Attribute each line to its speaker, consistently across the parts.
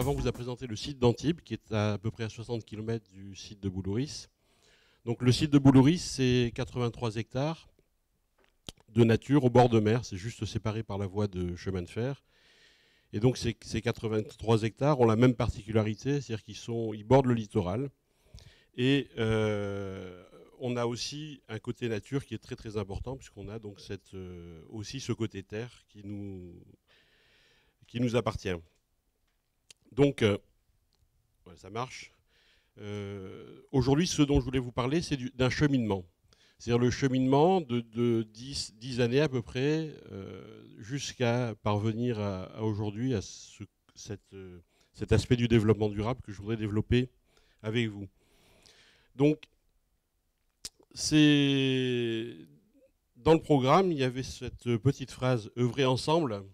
Speaker 1: auparavant vous a présenté le site d'Antibes, qui est à peu près à 60 km du site de Boulouris. Donc le site de Boulouris, c'est 83 hectares de nature au bord de mer. C'est juste séparé par la voie de chemin de fer. Et donc ces 83 hectares ont la même particularité, c'est-à-dire qu'ils bordent le littoral. Et on a aussi un côté nature qui est très très important, puisqu'on a donc aussi ce côté terre qui nous appartient. Donc, ça marche. Aujourd'hui, ce dont je voulais vous parler, c'est d'un cheminement. C'est-à-dire le cheminement de 10 années à peu près, jusqu'à parvenir à aujourd'hui à cet aspect du développement durable que je voudrais développer avec vous. Donc, dans le programme, il y avait cette petite phrase « œuvrer ensemble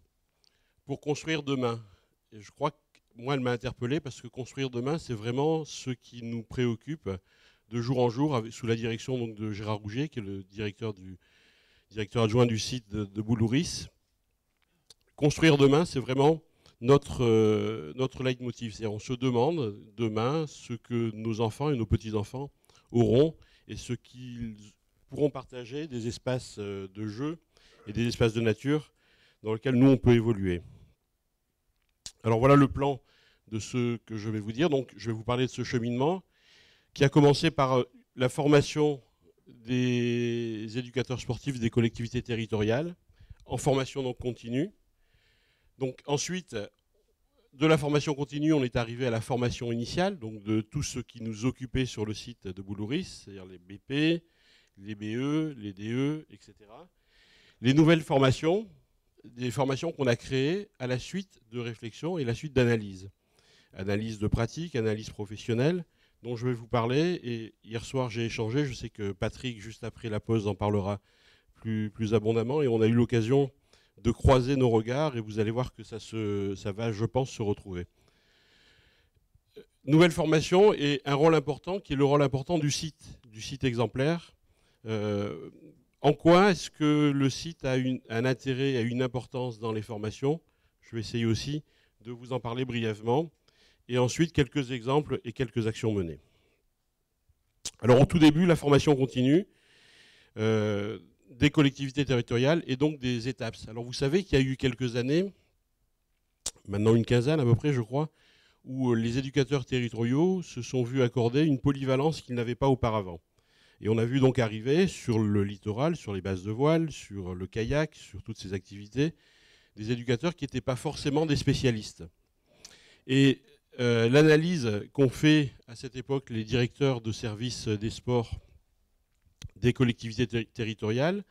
Speaker 1: pour construire demain ». Et je crois que moi, elle m'a interpellé parce que construire demain, c'est vraiment ce qui nous préoccupe de jour en jour, sous la direction donc, de Gérard Rougier, qui est le directeur adjoint du site de Boulouris. Construire demain, c'est vraiment notre leitmotiv. C'est-à-dire on se demande demain ce que nos enfants et nos petits-enfants auront et ce qu'ils pourront partager des espaces de jeu et des espaces de nature dans lesquels nous, on peut évoluer. Alors voilà le plan de ce que je vais vous dire. Donc je vais vous parler de ce cheminement qui a commencé par la formation des éducateurs sportifs des collectivités territoriales en formation donc continue. Donc ensuite, de la formation continue, on est arrivé à la formation initiale, donc de tout ce qui nous occupait sur le site de Boulouris, c'est-à-dire les BP, les BE, les DE, etc. Les nouvelles formations, des formations qu'on a créées à la suite de réflexion et la suite d'analyse. Analyse de pratique, analyse professionnelle, dont je vais vous parler. Et hier soir, j'ai échangé. Je sais que Patrick, juste après la pause, en parlera plus abondamment. Et on a eu l'occasion de croiser nos regards. Et vous allez voir que ça va, je pense, se retrouver. Nouvelle formation et un rôle important qui est le rôle important du site exemplaire. En quoi est-ce que le site a un intérêt, a une importance dans les formations? Je vais essayer aussi de vous en parler brièvement. Et ensuite, quelques exemples et quelques actions menées. Alors, au tout début, la formation continue des collectivités territoriales et donc des ETAPS. Alors, vous savez qu'il y a eu quelques années, maintenant une quinzaine à peu près, je crois, où les éducateurs territoriaux se sont vus accorder une polyvalence qu'ils n'avaient pas auparavant. Et on a vu donc arriver sur le littoral, sur les bases de voile, sur le kayak, sur toutes ces activités, des éducateurs qui n'étaient pas forcément des spécialistes. Et l'analyse qu'ont fait à cette époque les directeurs de services des sports des collectivités territoriales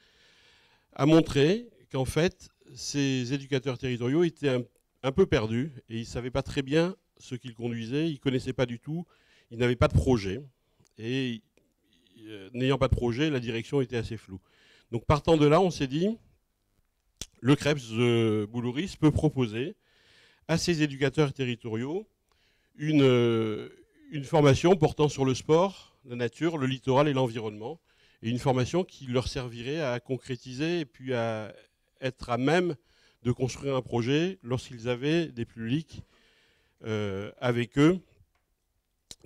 Speaker 1: a montré qu'en fait, ces éducateurs territoriaux étaient un peu perdus et ils ne savaient pas très bien ce qu'ils conduisaient, ils ne connaissaient pas du tout, ils n'avaient pas de projet. Et n'ayant pas de projet, la direction était assez floue. Donc partant de là, on s'est dit, le CREPS de Boulouris peut proposer à ces éducateurs territoriaux une formation portant sur le sport, la nature, le littoral et l'environnement, et une formation qui leur servirait à concrétiser et puis à être à même de construire un projet lorsqu'ils avaient des publics avec eux,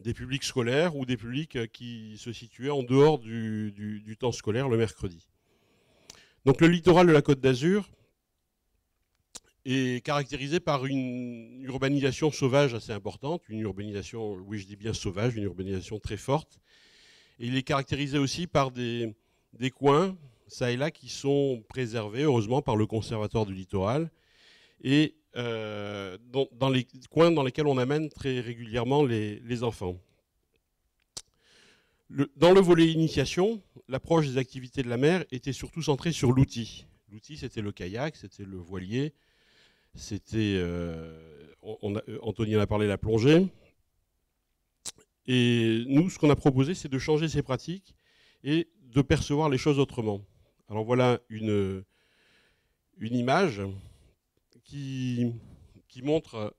Speaker 1: des publics scolaires ou des publics qui se situaient en dehors du temps scolaire le mercredi. Donc le littoral de la Côte d'Azur est caractérisé par une urbanisation sauvage assez importante, une urbanisation, oui je dis bien sauvage, une urbanisation très forte. Et il est caractérisé aussi par des coins, ça et là, qui sont préservés, heureusement, par le Conservatoire du littoral, et dans les coins dans lesquels on amène très régulièrement les enfants. Dans le volet initiation, l'approche des activités de la mer était surtout centrée sur l'outil. L'outil, c'était le kayak, c'était le voilier, c'était, Anthony en a parlé, la plongée. Et nous, ce qu'on a proposé, c'est de changer ces pratiques et de percevoir les choses autrement. Alors voilà une image qui montre,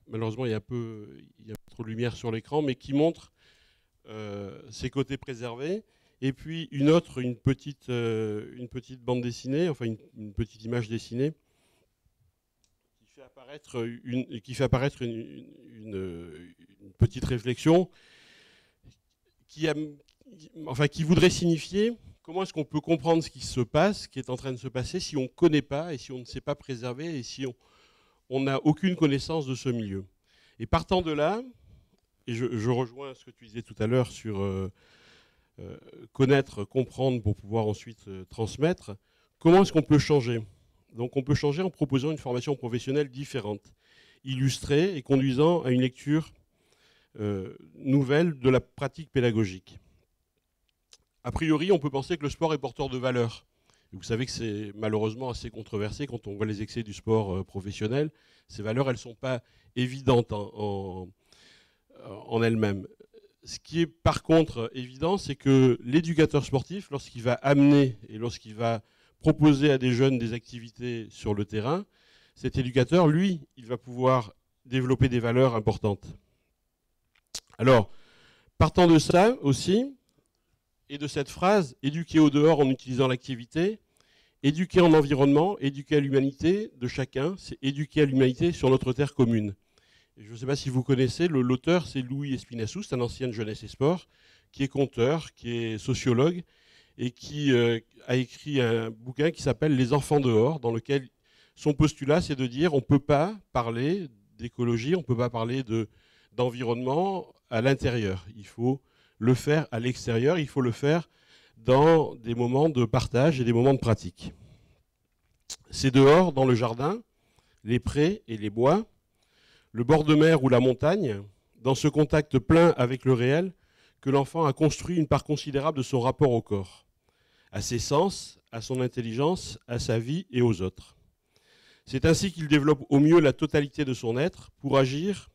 Speaker 1: malheureusement il y a un peu trop de lumière sur l'écran, mais qui montre ses côtés préservés. Et puis une petite bande dessinée, enfin une petite image dessinée, qui fait une petite réflexion qui voudrait signifier comment est-ce qu'on peut comprendre ce qui se passe, ce qui est en train de se passer, si on ne connaît pas et si on ne sait pas préserver et si on n'a aucune connaissance de ce milieu. Et partant de là, et je rejoins ce que tu disais tout à l'heure sur connaître, comprendre pour pouvoir ensuite transmettre, comment est-ce qu'on peut changer? Donc on peut changer en proposant une formation professionnelle différente, illustrée et conduisant à une lecture nouvelle de la pratique pédagogique. A priori, on peut penser que le sport est porteur de valeurs. Vous savez que c'est malheureusement assez controversé quand on voit les excès du sport professionnel. Ces valeurs, elles ne sont pas évidentes en elles-mêmes. Ce qui est par contre évident, c'est que l'éducateur sportif, lorsqu'il va amener et lorsqu'il va proposer à des jeunes des activités sur le terrain, cet éducateur, lui, il va pouvoir développer des valeurs importantes. Alors, partant de ça aussi, et de cette phrase, éduquer au dehors en utilisant l'activité, éduquer en environnement, éduquer à l'humanité de chacun, c'est éduquer à l'humanité sur notre terre commune. Et je ne sais pas si vous connaissez, l'auteur c'est Louis Espinassou, c'est un ancien de Jeunesse et Sport, qui est conteur, qui est sociologue, et qui a écrit un bouquin qui s'appelle Les enfants dehors, dans lequel son postulat c'est de dire on ne peut pas parler d'écologie, on ne peut pas parler d'environnement à l'intérieur. Il faut le faire à l'extérieur, il faut le faire dans des moments de partage et des moments de pratique. C'est dehors, dans le jardin, les prés et les bois, le bord de mer ou la montagne, dans ce contact plein avec le réel, que l'enfant a construit une part considérable de son rapport au corps, à ses sens, à son intelligence, à sa vie et aux autres. C'est ainsi qu'il développe au mieux la totalité de son être pour agir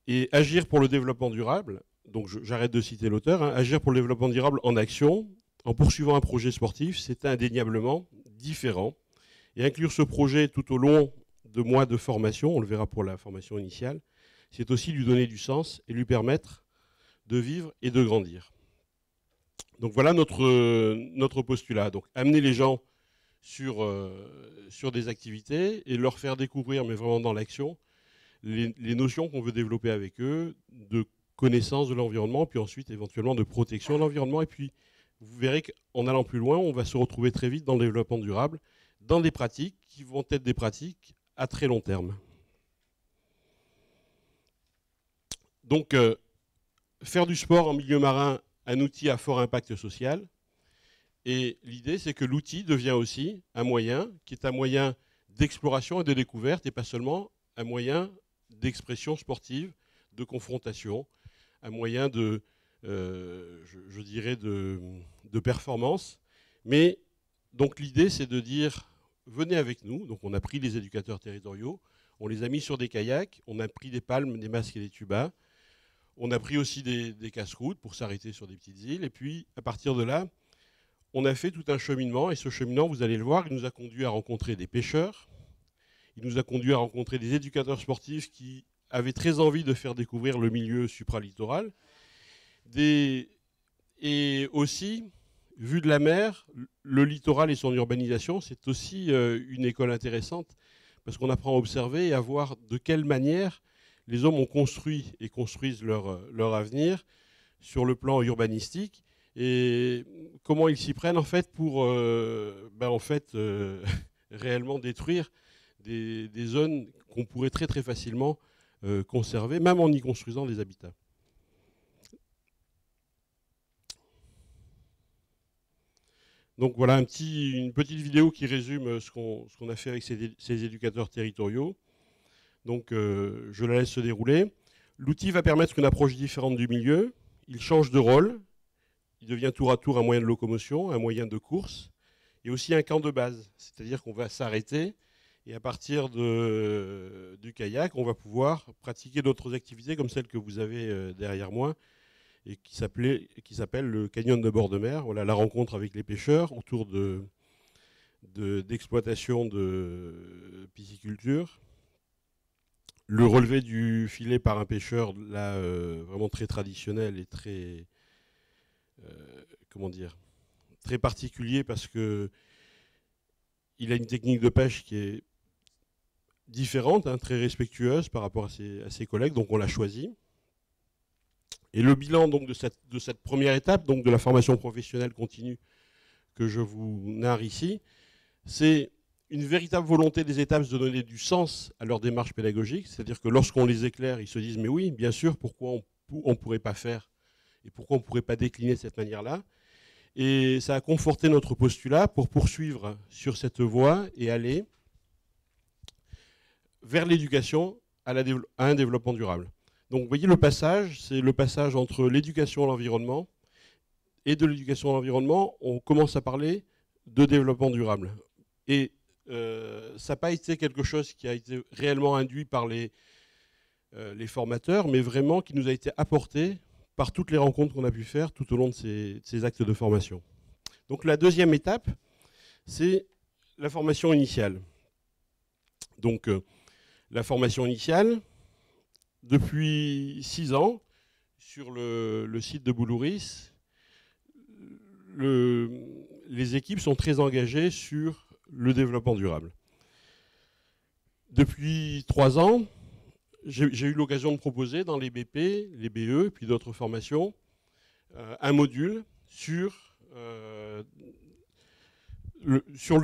Speaker 1: et agir pour le développement durable. Donc j'arrête de citer l'auteur, hein, agir pour le développement durable en action, en poursuivant un projet sportif, c'est indéniablement différent. Et inclure ce projet tout au long de mois de formation, on le verra pour la formation initiale, c'est aussi lui donner du sens et lui permettre de vivre et de grandir. Donc voilà notre postulat. Donc amener les gens sur des activités et leur faire découvrir, mais vraiment dans l'action, les notions qu'on veut développer avec eux, de connaissance de l'environnement, puis ensuite éventuellement de protection de l'environnement. Et puis vous verrez qu'en allant plus loin, on va se retrouver très vite dans le développement durable, dans des pratiques qui vont être des pratiques à très long terme. Donc faire du sport en milieu marin, un outil à fort impact social. Et l'idée, c'est que l'outil devient aussi un moyen qui est un moyen d'exploration et de découverte, et pas seulement un moyen d'expression sportive, de confrontation, un moyen de, je dirais, de performance. Mais donc l'idée, c'est de dire, venez avec nous. Donc on a pris les éducateurs territoriaux, on les a mis sur des kayaks, on a pris des palmes, des masques et des tubas. On a pris aussi des casse-croûtes pour s'arrêter sur des petites îles. Et puis, à partir de là, on a fait tout un cheminement. Et ce cheminement, vous allez le voir, il nous a conduit à rencontrer des pêcheurs. Il nous a conduit à rencontrer des éducateurs sportifs qui avaient très envie de faire découvrir le milieu supralittoral. Et aussi, vu de la mer, le littoral et son urbanisation, c'est aussi une école intéressante parce qu'on apprend à observer et à voir de quelle manière les hommes ont construit et construisent leur avenir sur le plan urbanistique et comment ils s'y prennent en fait pour réellement détruire des zones qu'on pourrait très très facilement conserver, même en y construisant des habitats. Donc voilà une petite vidéo qui résume ce qu'on a fait avec ces éducateurs territoriaux. Donc je la laisse se dérouler. L'outil va permettre une approche différente du milieu. Il change de rôle. Il devient tour à tour un moyen de locomotion, un moyen de course, et aussi un camp de base. C'est-à-dire qu'on va s'arrêter et à partir du kayak, on va pouvoir pratiquer d'autres activités comme celle que vous avez derrière moi et qui s'appelle le canyon de bord de mer. Voilà, la rencontre avec les pêcheurs autour d'exploitation de pisciculture. Le relevé du filet par un pêcheur, là, vraiment très traditionnel et très, très particulier parce que il a une technique de pêche qui est différente, hein, très respectueuse par rapport à ses collègues, donc on l'a choisi. Et le bilan donc, de cette première étape, donc de la formation professionnelle continue que je vous narre ici, c'est une véritable volonté des ETAPS de donner du sens à leur démarche pédagogique, c'est-à-dire que lorsqu'on les éclaire, ils se disent « mais oui, bien sûr, pourquoi on ne pourrait pas faire et pourquoi on ne pourrait pas décliner de cette manière-là » Et ça a conforté notre postulat pour poursuivre sur cette voie et aller vers l'éducation à un développement durable. Donc vous voyez le passage, c'est le passage entre l'éducation à l'environnement et de l'éducation à l'environnement, on commence à parler de développement durable. Et ça n'a pas été quelque chose qui a été réellement induit par les formateurs, mais vraiment qui nous a été apporté par toutes les rencontres qu'on a pu faire tout au long de ces actes de formation. Donc la deuxième étape, c'est la formation initiale. Donc la formation initiale, depuis 6 ans, sur le site de Boulouris, les équipes sont très engagées sur le développement durable. Depuis 3 ans, j'ai eu l'occasion de proposer dans les BP, les BE, puis d'autres formations, un module sur le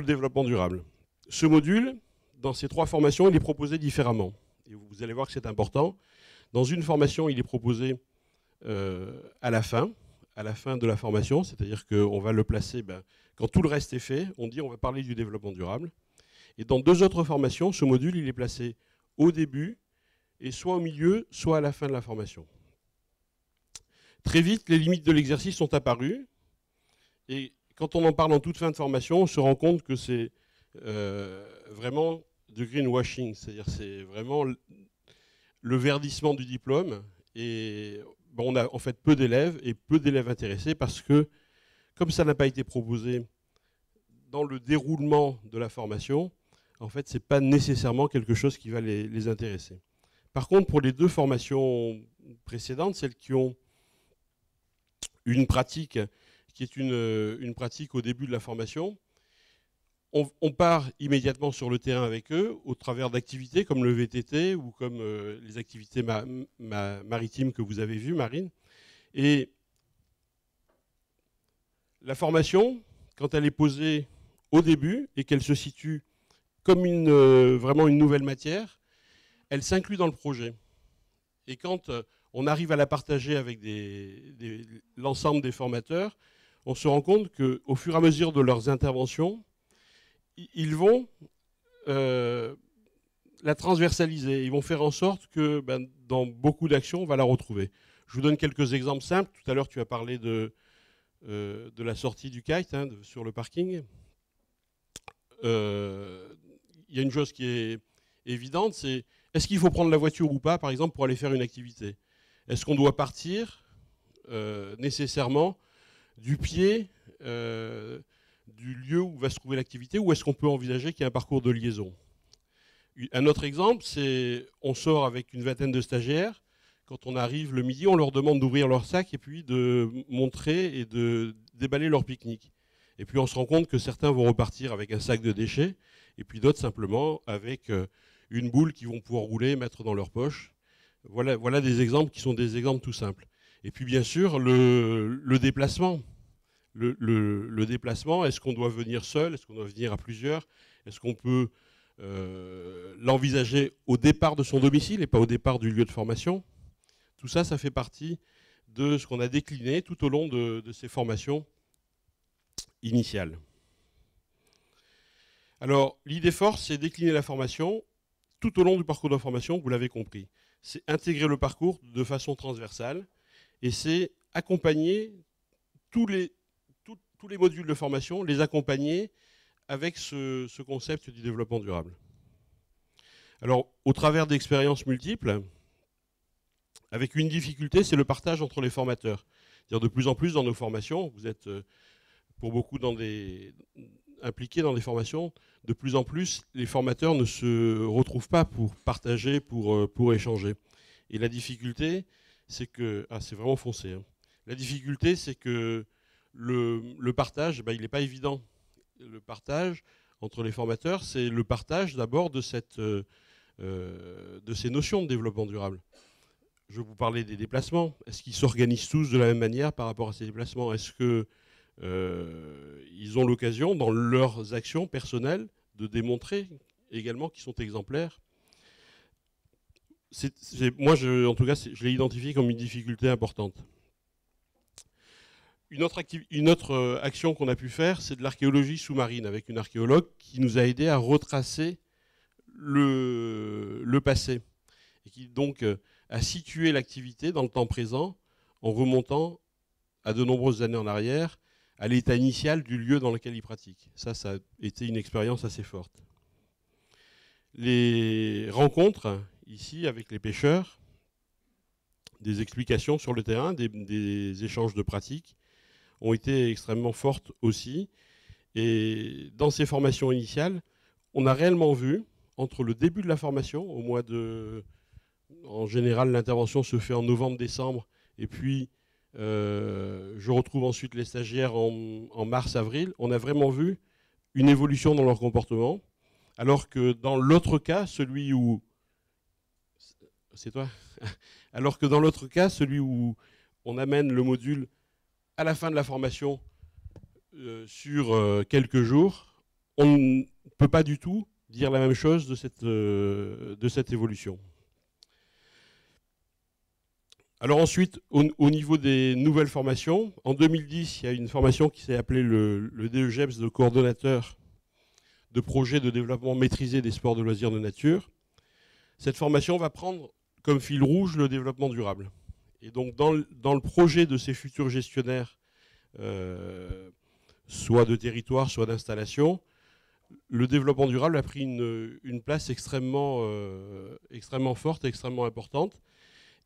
Speaker 1: développement durable. Ce module, dans ces 3 formations, il est proposé différemment. Et vous allez voir que c'est important. Dans une formation, il est proposé à la fin de la formation, c'est-à-dire qu'on va le placer, quand tout le reste est fait, on dit on va parler du développement durable. Et dans 2 autres formations, ce module, il est placé au début, et soit au milieu, soit à la fin de la formation. Très vite, les limites de l'exercice sont apparues, et quand on en parle en toute fin de formation, on se rend compte que c'est vraiment du greenwashing, c'est-à-dire c'est vraiment le verdissement du diplôme, et on a en fait peu d'élèves, et peu d'élèves intéressés, parce que, comme ça n'a pas été proposé dans le déroulement de la formation, en fait, ce n'est pas nécessairement quelque chose qui va les intéresser. Par contre, pour les 2 formations précédentes, celles qui ont une pratique qui est une pratique au début de la formation, on part immédiatement sur le terrain avec eux au travers d'activités comme le VTT ou comme les activités maritimes que vous avez vues, Marine. Et la formation, quand elle est posée au début et qu'elle se situe comme vraiment une nouvelle matière, elle s'inclut dans le projet. Et quand on arrive à la partager avec l'ensemble des formateurs, on se rend compte qu'au fur et à mesure de leurs interventions, ils vont la transversaliser. Ils vont faire en sorte que dans beaucoup d'actions, on va la retrouver. Je vous donne quelques exemples simples. Tout à l'heure, tu as parlé de la sortie du kite sur le parking. Il y a une chose qui est évidente, c'est est-ce qu'il faut prendre la voiture ou pas, par exemple, pour aller faire une activité? Est-ce qu'on doit partir nécessairement du pied du lieu où va se trouver l'activité, ou est-ce qu'on peut envisager qu'il y ait un parcours de liaison? Un autre exemple, c'est on sort avec une vingtaine de stagiaires. Quand on arrive le midi, on leur demande d'ouvrir leur sac et puis de montrer et de déballer leur pique-nique. Et puis on se rend compte que certains vont repartir avec un sac de déchets, et puis d'autres simplement avec une boule qu'ils vont pouvoir rouler et mettre dans leur poche. Voilà des exemples qui sont des exemples tout simples. Et puis bien sûr, le déplacement. Le déplacement, est-ce qu'on doit venir seul? Est-ce qu'on doit venir à plusieurs? Est-ce qu'on peut l'envisager au départ de son domicile et pas au départ du lieu de formation? Tout ça, ça fait partie de ce qu'on a décliné tout au long de ces formations initiales. Alors, l'idée force, c'est décliner la formation tout au long du parcours de formation, vous l'avez compris. C'est intégrer le parcours de façon transversale et c'est accompagner tous les modules de formation, les accompagner avec ce concept du développement durable. Alors, au travers d'expériences multiples, avec une difficulté, c'est le partage entre les formateurs. C'est-à-dire de plus en plus dans nos formations, vous êtes pour beaucoup impliqués dans des formations, de plus en plus, les formateurs ne se retrouvent pas pour partager, pour échanger. Et la difficulté, c'est que... Ah, c'est vraiment foncé. Hein. La difficulté, c'est que le partage, il n'est pas évident. Le partage entre les formateurs, c'est le partage d'abord de cette de ces notions de développement durable. Je vous parlais des déplacements. Est-ce qu'ils s'organisent tous de la même manière par rapport à ces déplacements? Est-ce qu'ils ont l'occasion, dans leurs actions personnelles, de démontrer également qu'ils sont exemplaires? Moi, en tout cas, je l'ai identifié comme une difficulté importante. Une autre action qu'on a pu faire, c'est de l'archéologie sous-marine, avec une archéologue qui nous a aidé à retracer le passé, et qui donc a situé l'activité dans le temps présent en remontant à de nombreuses années en arrière, à l'état initial du lieu dans lequel il pratique. Ça a été une expérience assez forte. Les rencontres, ici, avec les pêcheurs, des explications sur le terrain, des échanges de pratiques, ont été extrêmement fortes aussi. Et dans ces formations initiales, on a réellement vu, entre le début de la formation, au mois de... En général, l'intervention se fait en novembre-décembre, et puis je retrouve ensuite les stagiaires en mars-avril. On a vraiment vu une évolution dans leur comportement, alors que dans l'autre cas, celui où... C'est toi? Alors que dans l'autre cas, celui où on amène le module à la fin de la formation sur quelques jours, on ne peut pas du tout dire la même chose de cette évolution. Alors ensuite, au niveau des nouvelles formations, en 2010, il y a une formation qui s'est appelée le DEGEPS de coordonnateur de projet de développement maîtrisé des sports de loisirs de nature. Cette formation va prendre comme fil rouge le développement durable. Et donc dans le projet de ces futurs gestionnaires, soit de territoire, soit d'installation, le développement durable a pris une place extrêmement forte, extrêmement importante.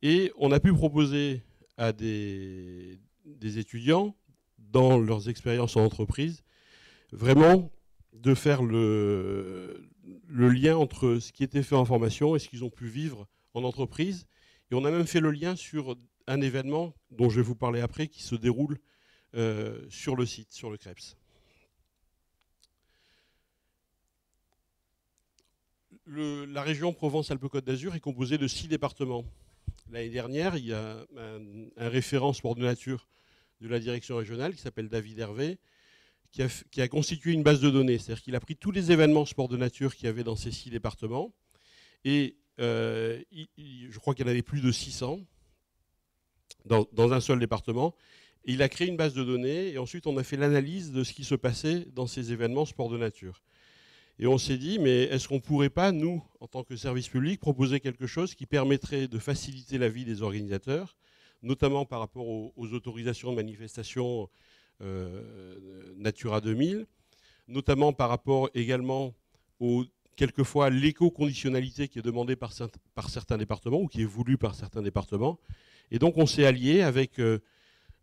Speaker 1: Et on a pu proposer à des étudiants, dans leurs expériences en entreprise, vraiment de faire le lien entre ce qui était fait en formation et ce qu'ils ont pu vivre en entreprise. Et on a même fait le lien sur un événement dont je vais vous parler après, qui se déroule sur le site, sur le CREPS. La région Provence-Alpes-Côte d'Azur est composée de 6 départements. L'année dernière, il y a un référent sport de nature de la direction régionale qui s'appelle David Hervé, qui a constitué une base de données. C'est-à-dire qu'il a pris tous les événements sport de nature qu'il y avait dans ces 6 départements. Et je crois qu'il y en avait plus de 600 dans un seul département. Et il a créé une base de données. Et ensuite, on a fait l'analyse de ce qui se passait dans ces événements sport de nature. Et on s'est dit, mais est-ce qu'on ne pourrait pas, nous, en tant que service public, proposer quelque chose qui permettrait de faciliter la vie des organisateurs, notamment par rapport aux autorisations de manifestation Natura 2000, notamment par rapport également quelquefois l'éco-conditionnalité qui est demandée par certains départements ou qui est voulue par certains départements. Et donc on s'est allié avec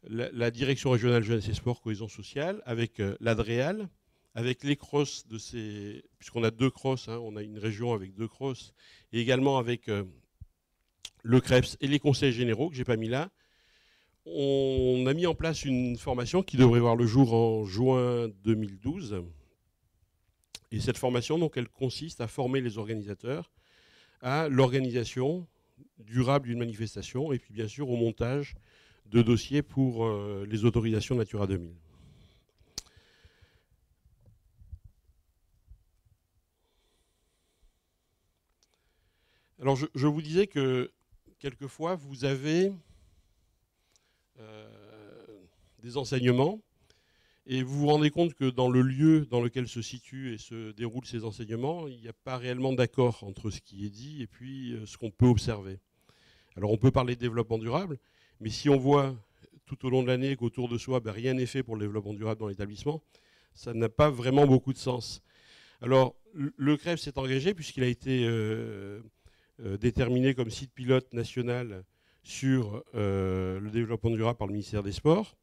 Speaker 1: la Direction régionale jeunesse et sport, cohésion sociale, avec l'ADREAL, avec les CROSS puisqu'on a 2 CROSS, hein, on a une région avec 2 CROSS, et également avec le CREPS et les conseils généraux que je n'ai pas mis là. On a mis en place une formation qui devrait voir le jour en juin 2012. Et cette formation, donc, elle consiste à former les organisateurs à l'organisation durable d'une manifestation et puis bien sûr au montage de dossiers pour les autorisations Natura 2000. Alors je vous disais que quelquefois vous avez des enseignements et vous vous rendez compte que dans le lieu dans lequel se situent et se déroulent ces enseignements, il n'y a pas réellement d'accord entre ce qui est dit et puis ce qu'on peut observer. Alors on peut parler de développement durable, mais si on voit tout au long de l'année qu'autour de soi, rien n'est fait pour le développement durable dans l'établissement, ça n'a pas vraiment beaucoup de sens. Alors le CREPS s'est engagé puisqu'il a été déterminé comme site pilote national sur le développement durable par le ministère des Sports.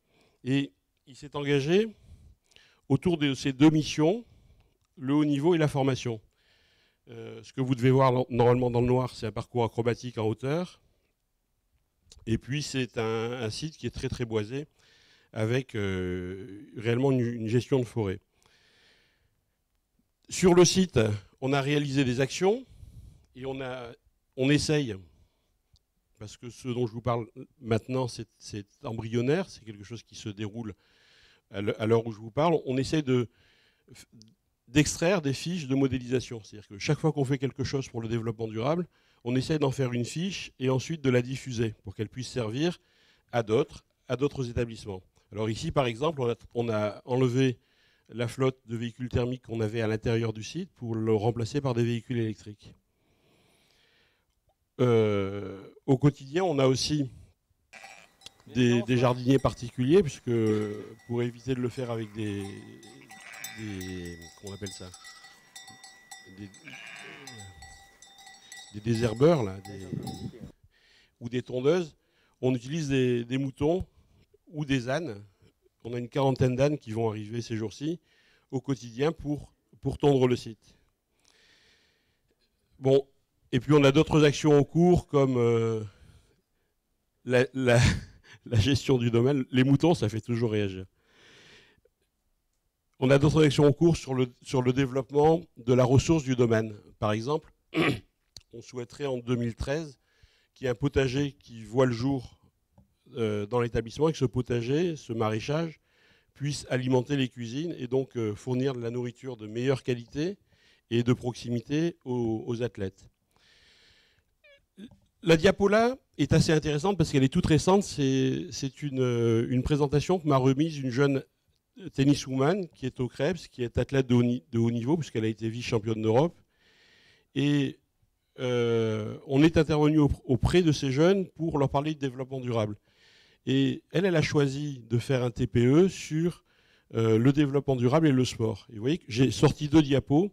Speaker 1: Et il s'est engagé autour de ces 2 missions, le haut niveau et la formation. Ce que vous devez voir normalement dans le noir, c'est un parcours acrobatique en hauteur. Et puis c'est un site qui est très très boisé, avec réellement une gestion de forêt. Sur le site, on a réalisé des actions. Et on essaye, parce que ce dont je vous parle maintenant, c'est embryonnaire, c'est quelque chose qui se déroule à l'heure où je vous parle. On essaye d'extraire des fiches de modélisation. C'est-à-dire que chaque fois qu'on fait quelque chose pour le développement durable, on essaie d'en faire une fiche et ensuite de la diffuser pour qu'elle puisse servir à d'autres établissements. Alors ici, par exemple, on a enlevé la flotte de véhicules thermiques qu'on avait à l'intérieur du site pour le remplacer par des véhicules électriques. Au quotidien, on a aussi des jardiniers particuliers, puisque pour éviter de le faire avec comment on appelle ça, des désherbeurs là, ou des tondeuses, on utilise des moutons ou des ânes. On a une quarantaine d'ânes qui vont arriver ces jours-ci au quotidien pour tondre le site. Bon, et puis on a d'autres actions en cours comme la gestion du domaine. Les moutons, ça fait toujours réagir. On a d'autres actions en cours sur le développement de la ressource du domaine. Par exemple, on souhaiterait en 2013 qu'il y ait un potager qui voit le jour dans l'établissement et que ce potager, ce maraîchage, puisse alimenter les cuisines et donc fournir de la nourriture de meilleure qualité et de proximité aux athlètes. La diapo là est assez intéressante parce qu'elle est toute récente. C'est une présentation que m'a remise une jeune tenniswoman qui est au Krebs, qui est athlète de haut niveau puisqu'elle a été vice-championne d'Europe. Et on est intervenu auprès de ces jeunes pour leur parler de développement durable. Et elle a choisi de faire un TPE sur le développement durable et le sport. Et vous voyez que j'ai sorti 2 diapos.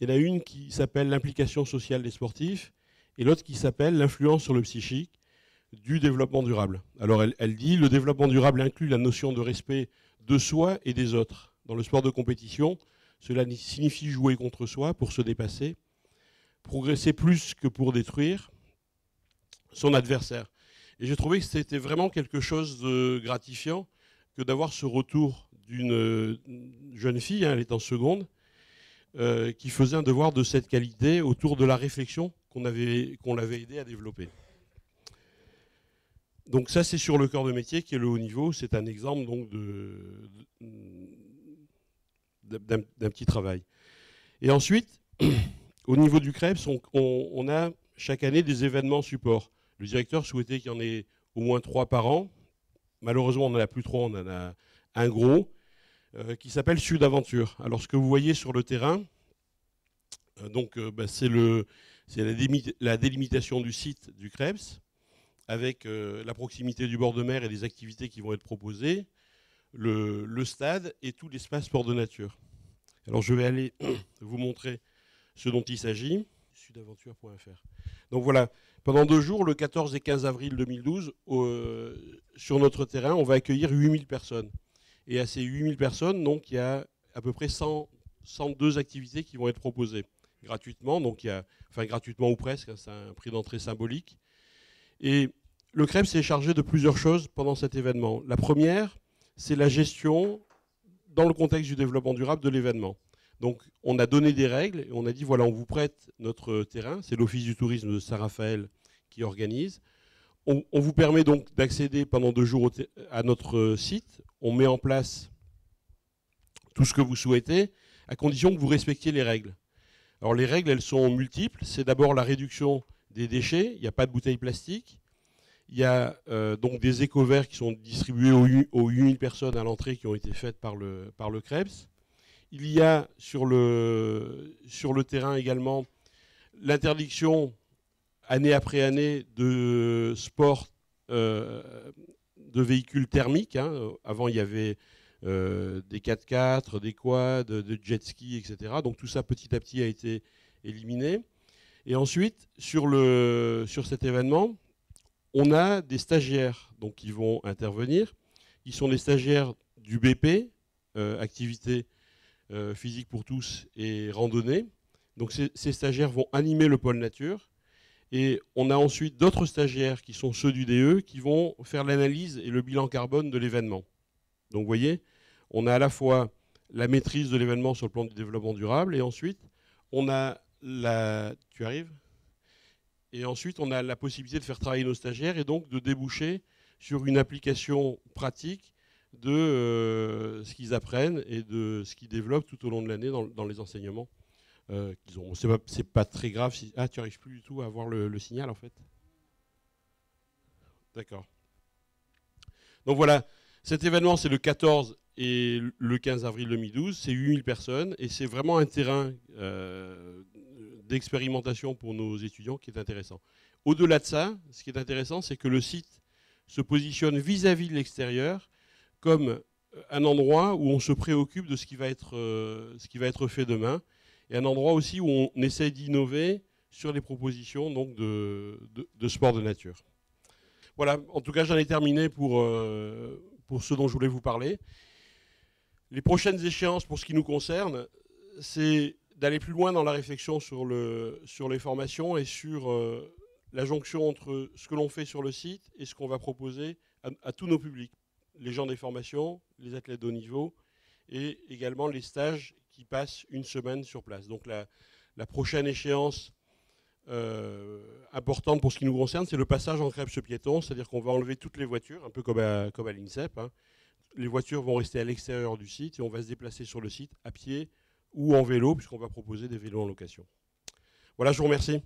Speaker 1: Il y en a une qui s'appelle l'implication sociale des sportifs et l'autre qui s'appelle l'influence sur le psychique du développement durable. Alors elle dit le développement durable inclut la notion de respect de soi et des autres. Dans le sport de compétition, cela signifie jouer contre soi pour se dépasser, progresser plus que pour détruire son adversaire. Et j'ai trouvé que c'était vraiment quelque chose de gratifiant que d'avoir ce retour d'une jeune fille, elle est en seconde, qui faisait un devoir de cette qualité autour de la réflexion qu'on l'avait aidé à développer. Donc ça, c'est sur le cœur de métier qui est le haut niveau. C'est un exemple donc d'un petit travail. Et ensuite, au niveau du Krebs, on a chaque année des événements support. Le directeur souhaitait qu'il y en ait au moins 3 par an. Malheureusement, on n'en a plus 3, on en a un gros qui s'appelle Sud Aventure. Alors, ce que vous voyez sur le terrain, c'est la délimitation du site du Krebs avec la proximité du bord de mer et des activités qui vont être proposées, le stade et tout l'espace sport de nature. Alors, je vais aller vous montrer ce dont il s'agit, sudaventure.fr. Donc voilà, pendant 2 jours, le 14 et 15 avril 2012, sur notre terrain, on va accueillir 8000 personnes. Et à ces 8000 personnes, donc, il y a à peu près 102 activités qui vont être proposées gratuitement. Donc gratuitement ou presque, hein, c'est un prix d'entrée symbolique. Et le Krebs s'est chargé de plusieurs choses pendant cet événement. La première, c'est la gestion, dans le contexte du développement durable, de l'événement. Donc, on a donné des règles et on a dit, voilà, on vous prête notre terrain. C'est l'Office du tourisme de Saint-Raphaël qui organise. On vous permet donc d'accéder pendant 2 jours à notre site. On met en place tout ce que vous souhaitez, à condition que vous respectiez les règles. Alors, les règles, elles sont multiples. C'est d'abord la réduction des déchets. Il n'y a pas de bouteilles plastiques. Il y a donc des éco-verres qui sont distribués aux 8000 personnes à l'entrée qui ont été faites par le Krebs. Il y a sur le terrain également l'interdiction, année après année, de sport de véhicules thermiques. Hein. Avant, il y avait des 4x4, des quads, de jet ski, etc. Donc tout ça, petit à petit, a été éliminé. Et ensuite, sur cet événement, on a des stagiaires donc, qui vont intervenir. Ils sont des stagiaires du BP, activité physique pour tous et randonnée. Donc ces stagiaires vont animer le pôle nature. Et on a ensuite d'autres stagiaires qui sont ceux du DE qui vont faire l'analyse et le bilan carbone de l'événement. Donc vous voyez, on a à la fois la maîtrise de l'événement sur le plan du développement durable et ensuite on a tu arrives ? Et ensuite, on a la possibilité de faire travailler nos stagiaires et donc de déboucher sur une application pratique de ce qu'ils apprennent et de ce qu'ils développent tout au long de l'année dans les enseignements qu'ils ont. C'est pas très grave si... Ah, tu n'arrives plus du tout à voir le signal, en fait. D'accord. Donc voilà, cet événement, c'est le 14 et le 15 avril 2012. C'est 8000 personnes et c'est vraiment un terrain d'expérimentation pour nos étudiants qui est intéressant. Au-delà de ça, ce qui est intéressant, c'est que le site se positionne vis-à-vis de l'extérieur comme un endroit où on se préoccupe de ce qui va être fait demain, et un endroit aussi où on essaie d'innover sur les propositions donc, de sport de nature. Voilà, en tout cas, j'en ai terminé pour ce dont je voulais vous parler. Les prochaines échéances pour ce qui nous concerne, c'est d'aller plus loin dans la réflexion sur les formations et sur la jonction entre ce que l'on fait sur le site et ce qu'on va proposer à tous nos publics. Les gens des formations, les athlètes de haut niveau et également les stages qui passent une semaine sur place. Donc la prochaine échéance importante pour ce qui nous concerne, c'est le passage en Krebs piéton, c'est-à-dire qu'on va enlever toutes les voitures, un peu comme à l'INSEP. Hein. Les voitures vont rester à l'extérieur du site et on va se déplacer sur le site à pied ou en vélo, puisqu'on va proposer des vélos en location. Voilà, je vous remercie.